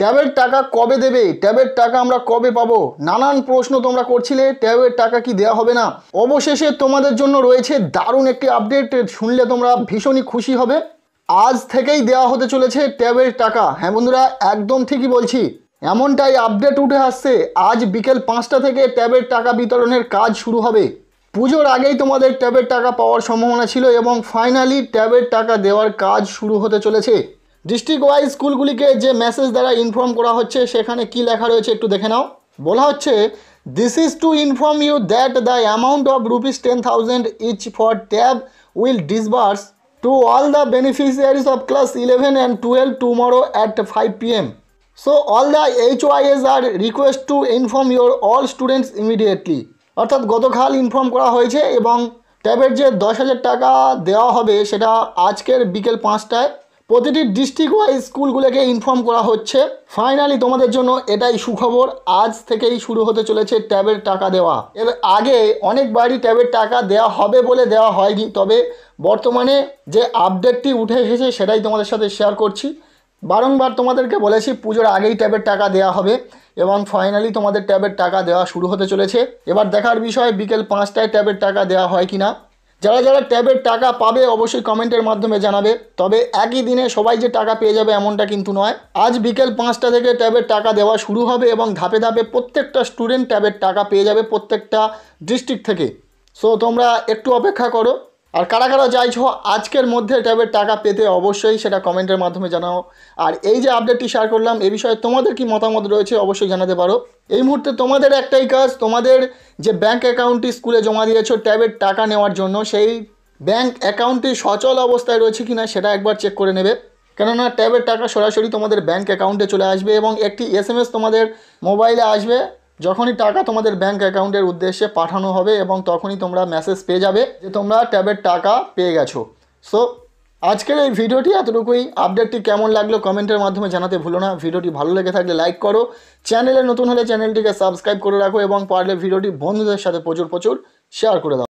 ট্যাবের টাকা কবে দেবে, ট্যাবের টাকা আমরা কবে পাবো, নানান প্রশ্ন তোমরা করছিলে। ট্যাবের টাকা কি দেওয়া হবে না? অবশেষে তোমাদের জন্য রয়েছে দারুণ একটি আপডেট, শুনলে তোমরা ভীষণই খুশি হবে। আজ থেকেই দেওয়া হতে চলেছে ট্যাবের টাকা। হ্যাঁ বন্ধুরা, একদম ঠিকই বলছি, এমনটাই আপডেট উঠে আসছে। আজ বিকেল 5টা থেকে ট্যাবের টাকা বিতরণের কাজ শুরু হবে। পুজোর আগেই তোমাদের ট্যাবের টাকা পাওয়ার সম্ভাবনা ছিল এবং ফাইনালি ট্যাবের টাকা দেওয়ার কাজ শুরু হতে চলেছে। ডিস্ট্রিক্ট ওয়াইজ স্কুলগুলিকে যে মেসেজ দ্বারা ইনফর্ম করা হচ্ছে সেখানে কি লেখা রয়েছে একটু দেখে নাও। বলা হচ্ছে, this is to inform you that the amount of ₹10,000 each for tab will disburse to all the beneficiaries of class 11 and 12 tomorrow at 5 p.m. So all the HYS are request to inform your all students immediately. অর্থাৎ গতকাল inform করা হয়েছে এবং ট্যাবের যে 10,000 টাকা দেওয়া হবে সেটা আজকের বিকেল 5টায় প্রতিটি ডিস্ট্রিক্ট ওয়াইজ স্কুলগুলোকে ইনফর্ম করা হচ্ছে। ফাইনালি তোমাদের জন্য এটাই সুখবর, আজ থেকেই শুরু হতে চলেছে ট্যাবের টাকা দেওয়া। এর আগে অনেকবারই ট্যাবের টাকা দেওয়া হবে বলে দেওয়া হয়নি, তবে বর্তমানে যে আপডেটটি উঠে এসেছে সেটাই তোমাদের সাথে শেয়ার করছি। বারংবার তোমাদেরকে বলেছি পুজোর আগেই ট্যাবের টাকা দেওয়া হবে এবং ফাইনালি তোমাদের ট্যাবের টাকা দেওয়া শুরু হতে চলেছে। এবার দেখার বিষয় বিকেল 5টায় ট্যাবের টাকা দেওয়া হয় কি না। যারা যারা ট্যাবের টাকা পাবে অবশ্যই কমেন্টের মাধ্যমে জানাবে। তবে একই দিনে সবাই যে টাকা পেয়ে যাবে এমনটা কিন্তু নয়। আজ বিকেল 5টা থেকে ট্যাবের টাকা দেওয়া শুরু হবে এবং ধাপে ধাপে প্রত্যেকটা স্টুডেন্ট ট্যাবের টাকা পেয়ে যাবে প্রত্যেকটা ডিস্ট্রিক্ট থেকে। সো তোমরা একটু অপেক্ষা করো। আর কারা কারা চাইছো আজকের মধ্যে ট্যাবের টাকা পেতে অবশ্যই সেটা কমেন্টের মাধ্যমে জানাও। আর এই যে আপডেটটি শেয়ার করলাম এ বিষয়ে তোমাদের কি মতামত রয়েছে অবশ্যই জানাতে পারো। এই মুহূর্তে তোমাদের একটাই কাজ, তোমাদের যে ব্যাঙ্ক অ্যাকাউন্টটি স্কুলে জমা দিয়েছো ট্যাবের টাকা নেওয়ার জন্য সেই ব্যাঙ্ক অ্যাকাউন্টটি সচল অবস্থায় রয়েছে কিনা সেটা একবার চেক করে নেবে। কেননা ট্যাবের টাকা সরাসরি তোমাদের ব্যাঙ্ক অ্যাকাউন্টে চলে আসবে এবং একটি SMS তোমাদের মোবাইলে আসবে যখনই টাকা তোমাদের ব্যাঙ্ক অ্যাকাউন্টের উদ্দেশ্যে পাঠানো হবে এবং তখনই তোমরা মেসেজ পেয়ে যাবে যে তোমরা ট্যাবের টাকা পেয়ে গেছো। সো আজকের এই ভিডিওটি এতটুকুই। আপডেটটি কেমন লাগলো কমেন্টের মাধ্যমে জানাতে ভুলো না। ভিডিওটি ভালো লেগে থাকলে লাইক করো, চ্যানেলে নতুন হলে চ্যানেলটিকে সাবস্ক্রাইব করে রাখো এবং পারলে ভিডিওটি বন্ধুদের সাথে প্রচুর শেয়ার করে দাও।